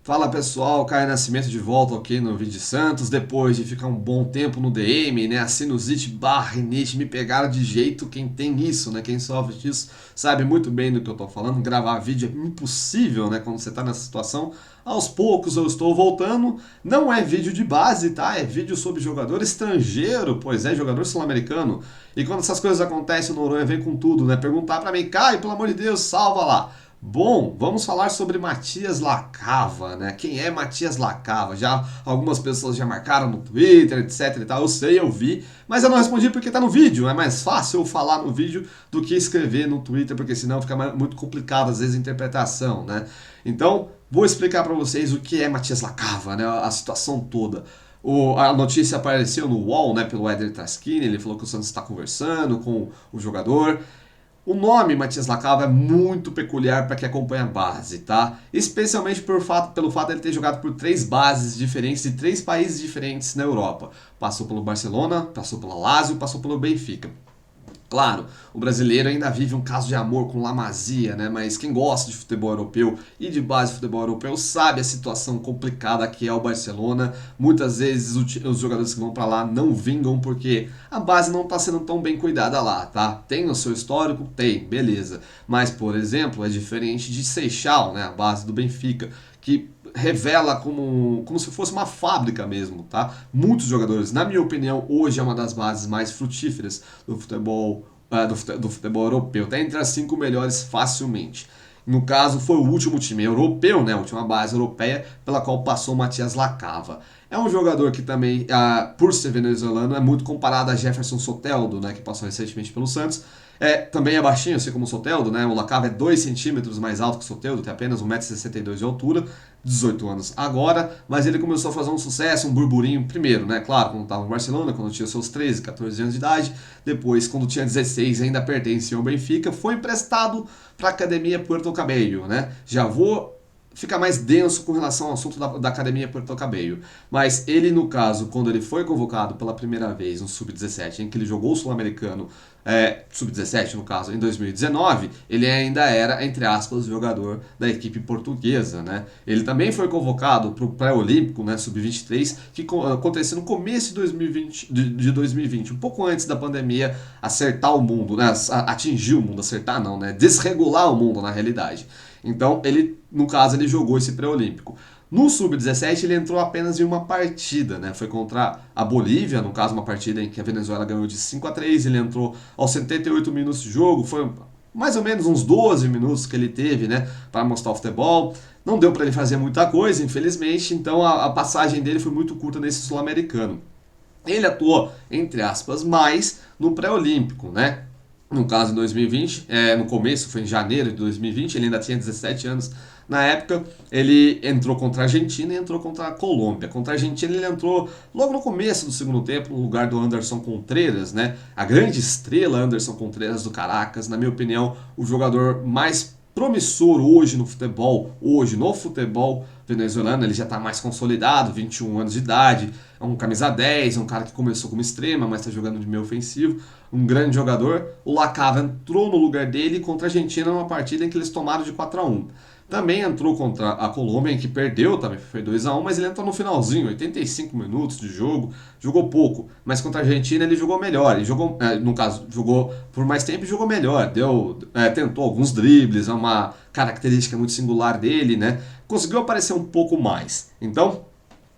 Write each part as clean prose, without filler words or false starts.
Fala pessoal, Caio Nascimento de volta aqui no Vídeo Santos, depois de ficar um bom tempo no DM, né, a sinusite barra rinite me pegaram de jeito, quem tem isso, né, quem sofre disso sabe muito bem do que eu tô falando, gravar vídeo é impossível, né, quando você tá nessa situação, aos poucos eu estou voltando, não é vídeo de base, tá, é vídeo sobre jogador estrangeiro, pois é, jogador sul-americano, e quando essas coisas acontecem, o Noronha vem com tudo, né, perguntar pra mim, Caio, pelo amor de Deus, salva lá. Bom, vamos falar sobre Matias Lacava, né? Quem é Matias Lacava? Já algumas pessoas já marcaram no Twitter, etc e tal. Eu sei, eu vi, mas eu não respondi porque tá no vídeo. É mais fácil eu falar no vídeo do que escrever no Twitter, porque senão fica muito complicado às vezes a interpretação, né? Então, vou explicar para vocês o que é Matias Lacava, né? A situação toda. A notícia apareceu no UOL, né, pelo Éder Taschini, ele falou que o Santos está conversando com o jogador. O nome Matias Lacava é muito peculiar para quem acompanha a base, tá? Especialmente pelo fato de ele ter jogado por três bases diferentes de três países diferentes na Europa. Passou pelo Barcelona, passou pela Lazio, passou pelo Benfica. Claro, o brasileiro ainda vive um caso de amor com La Masia, né? Mas quem gosta de futebol europeu e de base de futebol europeu sabe a situação complicada que é o Barcelona. Muitas vezes os jogadores que vão para lá não vingam porque a base não está sendo tão bem cuidada lá, tá? Tem o seu histórico? Tem, beleza. Mas, por exemplo, é diferente de Seixal, né? A base do Benfica, que revela como se fosse uma fábrica mesmo, tá? Muitos jogadores, na minha opinião, hoje é uma das bases mais frutíferas do futebol, do futebol europeu. Está entre as cinco melhores facilmente. No caso, foi o último time europeu, né, a última base europeia pela qual passou o Matias Lacava. É um jogador que também, por ser venezuelano, é muito comparado a Jefferson Soteldo, né, que passou recentemente pelo Santos. Também é baixinho, assim como o Soteldo, né? O Lacava é 2 centímetros mais alto que o Soteldo, tem apenas 1,62 m de altura, 18 anos agora, mas ele começou a fazer um sucesso, um burburinho, primeiro, né? Claro, quando estava no Barcelona, quando tinha seus 13, 14 anos de idade, depois, quando tinha 16, ainda pertencia ao Benfica, foi emprestado para a Academia Puerto Cabello, né? Já vou fica mais denso com relação ao assunto da Academia Puerto Cabello. Mas ele, no caso, quando ele foi convocado pela primeira vez no Sub-17, em que ele jogou o Sul-Americano, Sub-17 no caso, em 2019, ele ainda era, entre aspas, jogador da equipe portuguesa, né? Ele também foi convocado para o pré-olímpico, né, Sub-23, que aconteceu no começo de 2020, de 2020, um pouco antes da pandemia acertar o mundo, né, atingir o mundo, acertar não, né, desregular o mundo na realidade. Então, ele, no caso, ele jogou esse pré-olímpico. No Sub-17 ele entrou apenas em uma partida, né? Foi contra a Bolívia, no caso uma partida em que a Venezuela ganhou de 5-3, ele entrou aos 78 minutos de jogo, foi mais ou menos uns 12 minutos que ele teve, né, para mostrar o futebol. Não deu para ele fazer muita coisa, infelizmente, então a passagem dele foi muito curta nesse Sul-Americano. Ele atuou, entre aspas, mais no pré-olímpico, né? No caso, em 2020, no começo, foi em janeiro de 2020, ele ainda tinha 17 anos. Na época, ele entrou contra a Argentina e entrou contra a Colômbia. Contra a Argentina, ele entrou logo no começo do segundo tempo, no lugar do Anderson Contreras, né? A grande estrela Anderson Contreras do Caracas, na minha opinião, o jogador mais promissor hoje no futebol venezuelano, ele já está mais consolidado, 21 anos de idade, é um camisa 10, é um cara que começou como extrema, mas está jogando de meio ofensivo, um grande jogador. O Lacava entrou no lugar dele contra a Argentina numa partida em que eles tomaram de 4-1. Também entrou contra a Colômbia, em que perdeu, também foi 2-1, mas ele entrou no finalzinho, 85 minutos de jogo, jogou pouco, mas contra a Argentina ele jogou melhor, ele jogou, no caso, jogou por mais tempo e jogou melhor, tentou alguns dribles, é uma característica muito singular dele, né? Conseguiu aparecer um pouco mais. Então,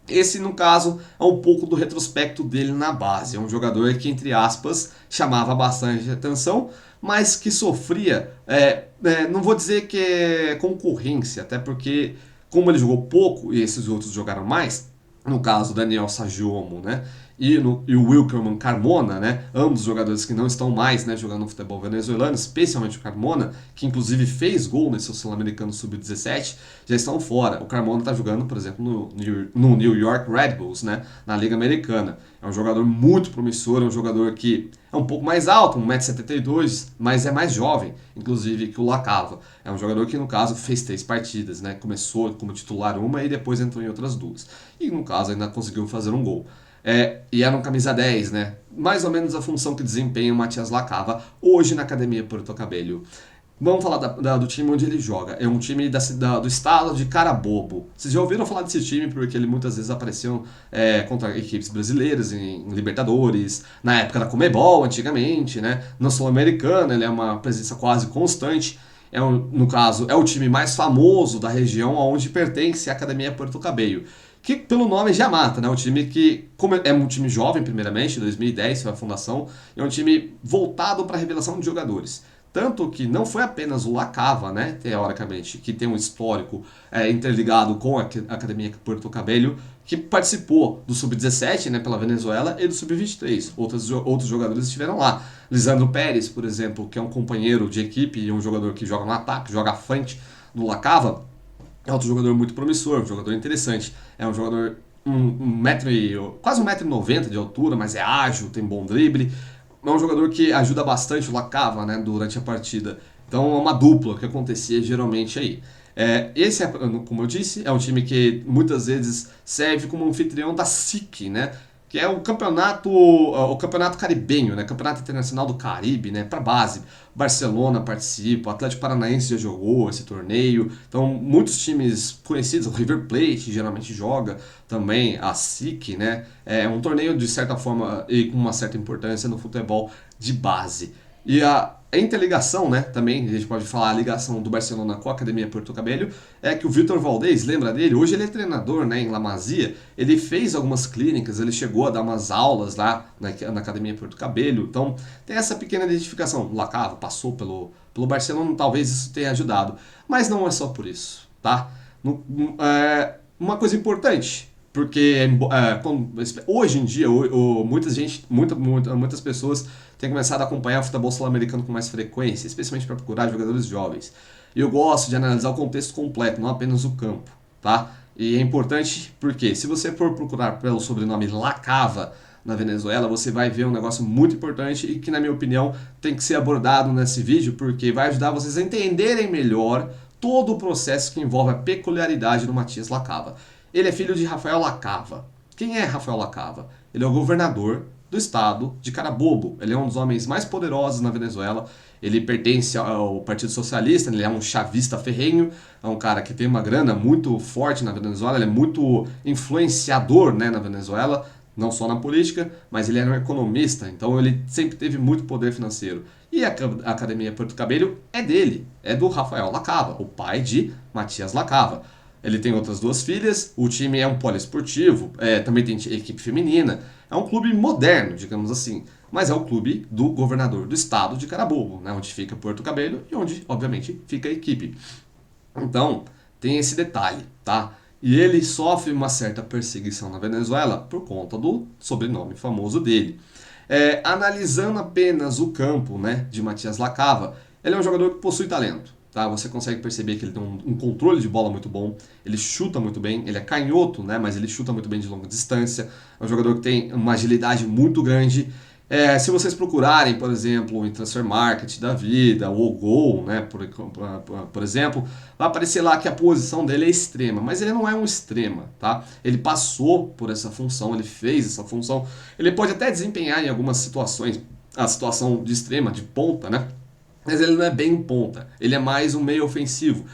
esse, no caso, é um pouco do retrospecto dele na base. É um jogador que, entre aspas, chamava bastante atenção, mas que sofria, não vou dizer que é concorrência, até porque, como ele jogou pouco e esses outros jogaram mais, no caso Daniel Sagiomo, né, e o Wilkerman Carmona, né, ambos jogadores que não estão mais, né, jogando no futebol venezuelano, especialmente o Carmona, que inclusive fez gol nesse Sul-Americano Sub-17, já estão fora. O Carmona está jogando, por exemplo, no New York Red Bulls, né, na Liga Americana. É um jogador muito promissor, é um jogador que é um pouco mais alto, 1,72 m, mas é mais jovem, inclusive, que o Lacava. É um jogador que, no caso, fez 3 partidas, né, começou como titular uma e depois entrou em outras 2. E, no caso, ainda conseguiu fazer um gol. E era um camisa 10, né? Mais ou menos a função que desempenha o Matias Lacava hoje na Academia Porto Cabello. Vamos falar do time onde ele joga. É um time do estado de Carabobo. Vocês já ouviram falar desse time porque ele muitas vezes apareceu contra equipes brasileiras em Libertadores, na época da Comebol, antigamente, né? Na Sul-Americana ele é uma presença quase constante. No caso, é o time mais famoso da região onde pertence a Academia Porto Cabello, que pelo nome já mata, né? Um time que é um time jovem, primeiramente, 2010 foi a fundação, é um time voltado para a revelação de jogadores. Tanto que não foi apenas o Lacava, né, teoricamente, que tem um histórico interligado com a Academia Porto Cabello, que participou do Sub-17, né, pela Venezuela, e do Sub-23. Outros jogadores estiveram lá. Lisandro Pérez, por exemplo, que é um companheiro de equipe e um jogador que joga no ataque, joga à frente do Lacava, é outro jogador muito promissor, um jogador interessante. É um jogador quase 1,90 m de altura, mas é ágil, tem bom drible. É um jogador que ajuda bastante o Lacava, né, durante a partida. Então é uma dupla que acontecia geralmente aí. Esse, como eu disse, é um time que muitas vezes serve como anfitrião da SIC, né? Que é o campeonato caribenho, né? Campeonato Internacional do Caribe, né? Para base. Barcelona participa, o Atlético Paranaense já jogou esse torneio. Então, muitos times conhecidos, o River Plate geralmente joga também, a SIC, né? É um torneio de certa forma e com uma certa importância no futebol de base. E a interligação, né, também, a gente pode falar a ligação do Barcelona com a Academia Porto Cabello, é que o Vitor Valdez, lembra dele? Hoje ele é treinador, né, em La Masia, ele fez algumas clínicas, ele chegou a dar umas aulas lá na Academia Porto Cabello, então tem essa pequena identificação. O Lacava passou pelo Barcelona, talvez isso tenha ajudado, mas não é só por isso, tá? Uma coisa importante, porque hoje em dia muitas pessoas têm começado a acompanhar o futebol sul-americano com mais frequência, especialmente para procurar jogadores jovens. E eu gosto de analisar o contexto completo, não apenas o campo, tá? E é importante porque se você for procurar pelo sobrenome Lacava na Venezuela, você vai ver um negócio muito importante e que, na minha opinião, tem que ser abordado nesse vídeo, porque vai ajudar vocês a entenderem melhor todo o processo que envolve a peculiaridade do Matias Lacava. Ele é filho de Rafael Lacava. Quem é Rafael Lacava? Ele é o governador do estado de Carabobo. Ele é um dos homens mais poderosos na Venezuela. Ele pertence ao Partido Socialista, ele é um chavista ferrenho, é um cara que tem uma grana muito forte na Venezuela, ele é muito influenciador, né, na Venezuela, não só na política, mas ele era um economista, então ele sempre teve muito poder financeiro. E a Academia Porto Cabello é dele, é do Rafael Lacava, o pai de Matias Lacava. Ele tem outras duas filhas, o time é um poliesportivo, também tem equipe feminina, é um clube moderno, digamos assim, mas é o clube do governador do estado de Carabobo, né, onde fica Porto Cabello e onde, obviamente, fica a equipe. Então, tem esse detalhe, tá? E ele sofre uma certa perseguição na Venezuela por conta do sobrenome famoso dele. Analisando apenas o campo, né, de Matias Lacava, ele é um jogador que possui talento. Tá? Você consegue perceber que ele tem um controle de bola muito bom, ele chuta muito bem, ele é canhoto, né, mas ele chuta muito bem de longa distância, é um jogador que tem uma agilidade muito grande. Se vocês procurarem, por exemplo, em Transfer Market da vida, ou Gol, né, por exemplo, vai aparecer lá que a posição dele é extrema, mas ele não é um extrema, tá? Ele passou por essa função, ele fez essa função, ele pode até desempenhar em algumas situações a situação de extrema, de ponta, né? Mas ele não é bem ponta, ele é mais um meio ofensivo.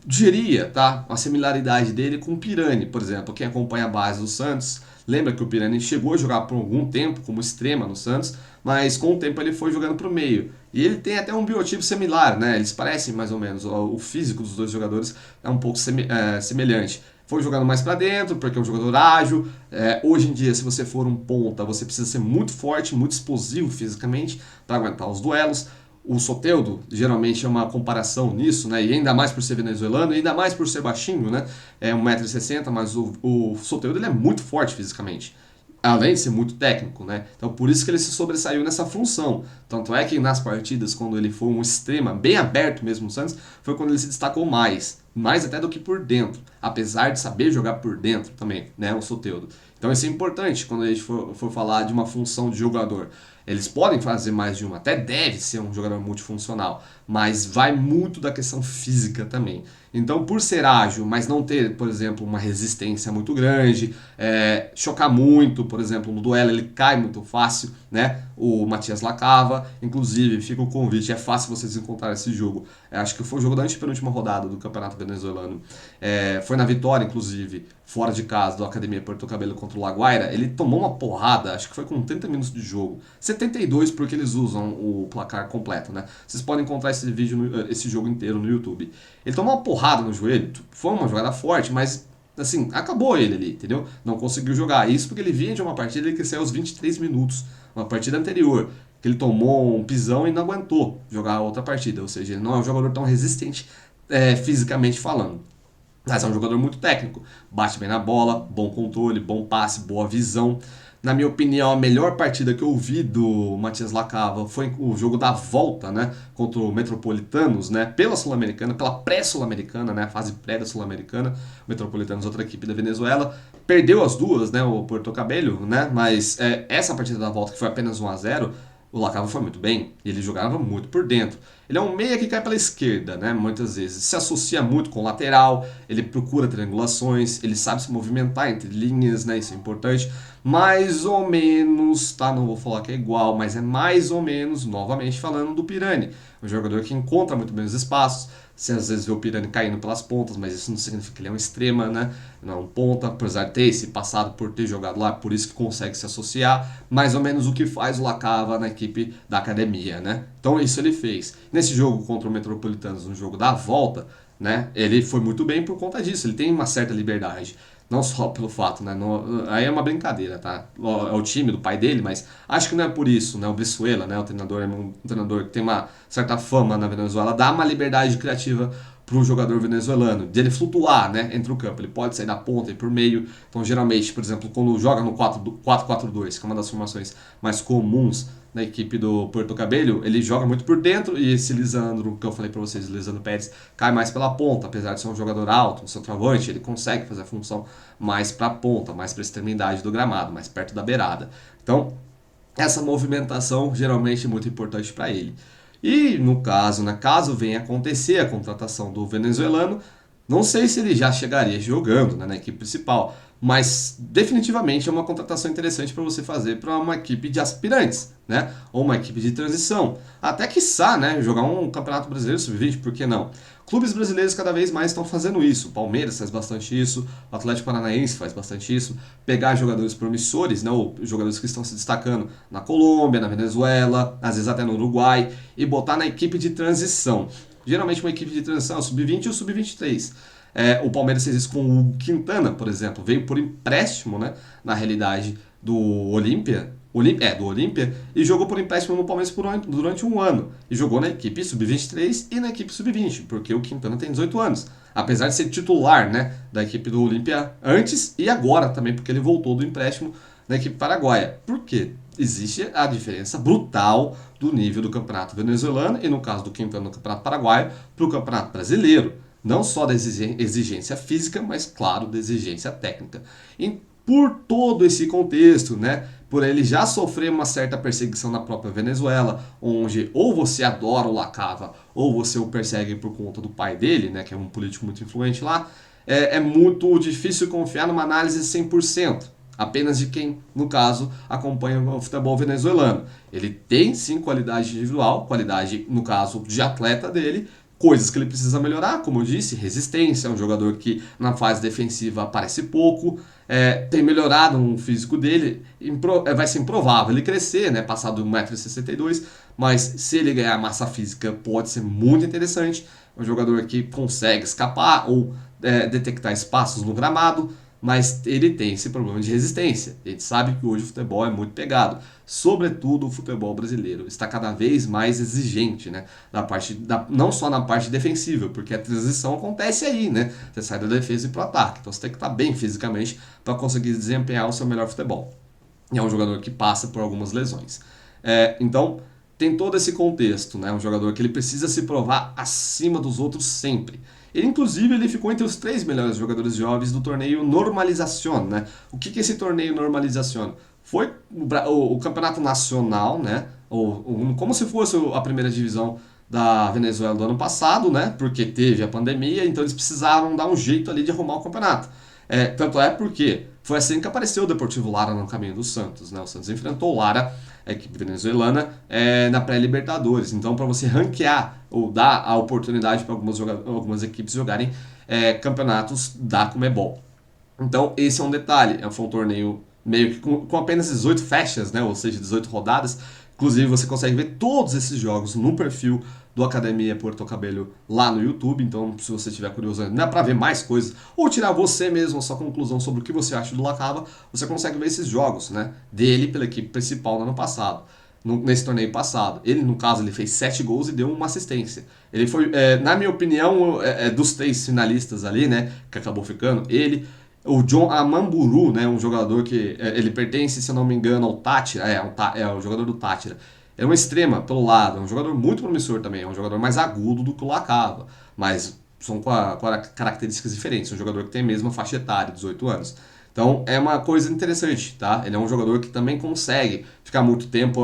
Diria, tá, a similaridade dele com o Pirani, por exemplo. Quem acompanha a base do Santos lembra que o Pirani chegou a jogar por algum tempo como extrema no Santos, mas com o tempo ele foi jogando para o meio. E ele tem até um biotipo similar, né? Eles parecem mais ou menos, o físico dos dois jogadores é um pouco semelhante. Foi jogando mais para dentro, porque é um jogador ágil. Hoje em dia, se você for um ponta, você precisa ser muito forte, muito explosivo fisicamente para aguentar os duelos. O Soteldo geralmente é uma comparação nisso, né? E ainda mais por ser venezuelano, e ainda mais por ser baixinho, né? É 1,60 m, mas o Soteldo ele é muito forte fisicamente, além de ser muito técnico, né? Então por isso que ele se sobressaiu nessa função. Tanto é que nas partidas, quando ele foi um extrema, bem aberto mesmo no Santos, foi quando ele se destacou mais até do que por dentro, apesar de saber jogar por dentro também, né? O Soteldo. Então isso é importante quando a gente for falar de uma função de jogador. Eles podem fazer mais de uma, até deve ser um jogador multifuncional, mas vai muito da questão física também. Então, por ser ágil, mas não ter, por exemplo, uma resistência muito grande, chocar muito, por exemplo, no duelo ele cai muito fácil, né? O Matias Lacava, inclusive, fica o convite, é fácil vocês encontrarem esse jogo. Acho que foi o jogo da antepenúltima rodada do Campeonato Venezuelano. Foi na vitória, inclusive, fora de casa, do Academia Porto Cabello contra o Laguaira. Ele tomou uma porrada, acho que foi com 30 minutos de jogo. 72 porque eles usam o placar completo, né? Vocês podem encontrar esse jogo inteiro no YouTube. Ele tomou uma porrada no joelho, foi uma jogada forte, mas assim, acabou ele ali, entendeu? Não conseguiu jogar. Isso porque ele vinha de uma partida que saiu aos 23 minutos, uma partida anterior, que ele tomou um pisão e não aguentou jogar outra partida. Ou seja, ele não é um jogador tão resistente fisicamente falando. Mas é um jogador muito técnico, bate bem na bola, bom controle, bom passe, boa visão. Na minha opinião, a melhor partida que eu vi do Matias Lacava foi o jogo da volta, né, contra o Metropolitanos, né, pela Sul-Americana, pela pré-Sul-Americana, né, a fase pré da Sul-Americana. O Metropolitanos, outra equipe da Venezuela, perdeu as duas, né, o Porto Cabello, né, mas essa partida da volta, que foi apenas 1-0, o Lacava foi muito bem, ele jogava muito por dentro. Ele é um meia que cai pela esquerda, né? Muitas vezes. Se associa muito com o lateral, ele procura triangulações, ele sabe se movimentar entre linhas, né? Isso é importante. Mais ou menos, tá? Não vou falar que é igual, mas é mais ou menos, novamente falando, do Pirani. Um jogador que encontra muito bem os espaços. Você às vezes vê o Pirani caindo pelas pontas, mas isso não significa que ele é um extrema, né? Não é um ponta, apesar de ter esse passado por ter jogado lá, por isso que consegue se associar. Mais ou menos o que faz o Lacava na equipe da academia, né? Então isso ele fez. Nesse jogo contra o Metropolitanos, no jogo da volta, né? Ele foi muito bem por conta disso. Ele tem uma certa liberdade. Não só pelo fato, né? Aí é uma brincadeira, tá? É o time do pai dele, mas acho que não é por isso, né? O Brizuela, né? O treinador é um treinador que tem uma certa fama na Venezuela, dá uma liberdade criativa para o jogador venezuelano, de ele flutuar, né, entre o campo. Ele pode sair da ponta e por meio. Então, geralmente, por exemplo, quando joga no 4-4-2, que é uma das formações mais comuns na equipe do Porto Cabello, ele joga muito por dentro e esse Lisandro, que eu falei para vocês, o Lisandro Pérez, cai mais pela ponta, apesar de ser um jogador alto, um centroavante, ele consegue fazer a função mais para a ponta, mais para a extremidade do gramado, mais perto da beirada. Então, essa movimentação geralmente é muito importante para ele. E no caso, né, caso venha acontecer a contratação do venezuelano, não sei se ele já chegaria jogando, né, na equipe principal, mas definitivamente é uma contratação interessante para você fazer para uma equipe de aspirantes, né, ou uma equipe de transição. Até quiçá, né, jogar um Campeonato Brasileiro Sub-20, por que não? Clubes brasileiros cada vez mais estão fazendo isso. O Palmeiras faz bastante isso, o Atlético Paranaense faz bastante isso. Pegar jogadores promissores, né, ou jogadores que estão se destacando na Colômbia, na Venezuela, às vezes até no Uruguai, e botar na equipe de transição. Geralmente uma equipe de transição é o Sub-20 e o Sub-23. O Palmeiras fez isso com o Quintana, por exemplo. Veio por empréstimo, né, na realidade, do Olímpia, do Olímpia, e jogou por empréstimo no Palmeiras durante um ano. E jogou na equipe Sub-23 e na equipe Sub-20, porque o Quintana tem 18 anos. Apesar de ser titular, né, da equipe do Olímpia antes e agora também, porque ele voltou do empréstimo na equipe paraguaia. Por quê? Existe a diferença brutal do nível do campeonato venezuelano e, no caso do Quintana, no campeonato paraguaio, para o campeonato brasileiro. Não só da exigência física, mas, claro, da exigência técnica. E por todo esse contexto, né, por ele já sofrer uma certa perseguição na própria Venezuela, onde ou você adora o Lacava, ou você o persegue por conta do pai dele, né, que é um político muito influente lá, é muito difícil confiar numa análise 100%. Apenas de quem, no caso, acompanha o futebol venezuelano. Ele tem sim qualidade individual, qualidade, no caso, de atleta dele, coisas que ele precisa melhorar, como eu disse, resistência, é um jogador que na fase defensiva aparece pouco, tem melhorado no físico dele, vai ser improvável ele crescer, né, passar do 1,62 m, mas se ele ganhar massa física pode ser muito interessante, é um jogador que consegue escapar ou detectar espaços no gramado, mas ele tem esse problema de resistência. A gente sabe que hoje o futebol é muito pegado, sobretudo o futebol brasileiro está cada vez mais exigente, né? Não só na parte defensiva, porque a transição acontece aí, né? Você sai da defesa e para o ataque, então você tem que estar bem fisicamente para conseguir desempenhar o seu melhor futebol. E é um jogador que passa por algumas lesões. Então tem todo esse contexto, né? Um jogador que ele precisa se provar acima dos outros sempre. Ele, inclusive, ele ficou entre os 3 melhores jogadores jovens do torneio Normalización, né? O que é esse torneio Normalización? foi o campeonato nacional, né? Como se fosse a primeira divisão da Venezuela do ano passado, né? Porque teve a pandemia, então eles precisaram dar um jeito ali de arrumar o campeonato. Tanto é porque foi assim que apareceu o Deportivo Lara no caminho do Santos, né? O Santos enfrentou o Lara, a equipe venezuelana, na pré-Libertadores. Então, para você ranquear ou dar a oportunidade para algumas equipes jogarem campeonatos da Conmebol. Então, esse é um detalhe. Foi um torneio meio que com apenas 18 fechas, né? Ou seja, 18 rodadas. Inclusive, você consegue ver todos esses jogos no perfil do Academia Porto Cabello lá no YouTube. Então, se você tiver curioso, não é para ver mais coisas ou tirar você mesmo a sua conclusão sobre o que você acha do Lacava, você consegue ver esses jogos, né? Dele pela equipe principal no ano passado. Nesse torneio passado. Ele, no caso, ele fez 7 gols e deu uma assistência. Ele foi, na minha opinião, dos 3 finalistas ali, né? Que acabou ficando, ele, o John Amamburu, né, um jogador que ele pertence, se eu não me engano, ao Tátira, é o jogador do Tátira. É uma extrema pelo lado, é um jogador muito promissor também, é um jogador mais agudo do que o Lacava, mas são com características diferentes, é um jogador que tem a mesma faixa etária, 18 anos. Então é uma coisa interessante, tá? Ele é um jogador que também consegue ficar muito tempo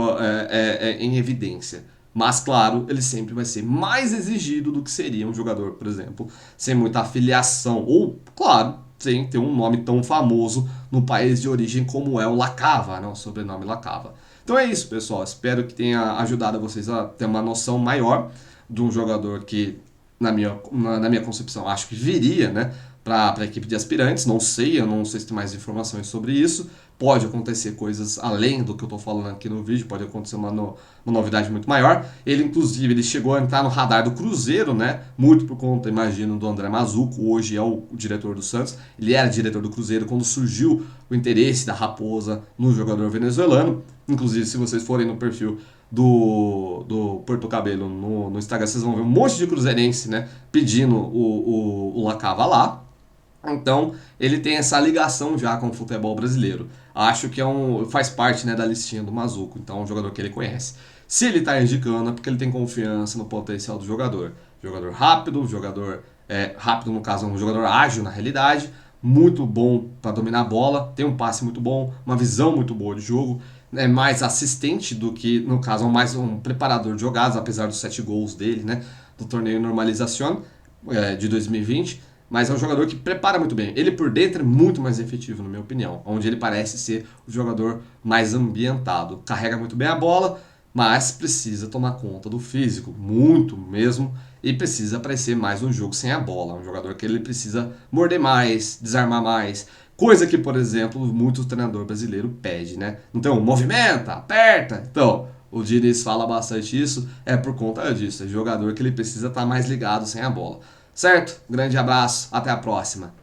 em evidência. Mas, claro, ele sempre vai ser mais exigido do que seria um jogador, por exemplo, sem muita afiliação. Ou, claro, sem ter um nome tão famoso no país de origem como é o Lacava, né? O sobrenome Lacava. Então é isso, pessoal. Espero que tenha ajudado vocês a ter uma noção maior de um jogador que, na minha concepção, acho que viria, né, para a equipe de aspirantes. Eu não sei se tem mais informações sobre isso. Pode acontecer coisas além do que eu estou falando aqui no vídeo, pode acontecer uma novidade muito maior. Ele chegou a entrar no radar do Cruzeiro, né? Muito por conta, imagino, do André Mazuco, hoje é o diretor do Santos. Ele era diretor do Cruzeiro quando surgiu o interesse da Raposa no jogador venezuelano. Inclusive, se vocês forem no perfil do Porto Cabello no Instagram, vocês vão ver um monte de cruzeirense, né, pedindo o Lacava lá. Então, ele tem essa ligação já com o futebol brasileiro. Acho que faz parte, né, da listinha do Mazuco, então é um jogador que ele conhece. Se ele está indicando, é porque ele tem confiança no potencial do jogador. Jogador rápido no caso, é um jogador ágil na realidade, muito bom para dominar a bola, tem um passe muito bom, uma visão muito boa de jogo, é mais assistente do que, no caso, mais um preparador de jogadas, apesar dos 7 gols dele, né, do torneio Normalização de 2020. Mas é um jogador que prepara muito bem. Ele por dentro é muito mais efetivo, na minha opinião. Onde ele parece ser o jogador mais ambientado. Carrega muito bem a bola, mas precisa tomar conta do físico, muito mesmo. E precisa aparecer mais no jogo sem a bola. Um jogador que ele precisa morder mais, desarmar mais. Coisa que, por exemplo, muito treinador brasileiro pede, né? Então, movimenta, aperta. Então, o Diniz fala bastante isso, é por conta disso. É jogador que ele precisa estar mais ligado sem a bola. Certo? Grande abraço, até a próxima.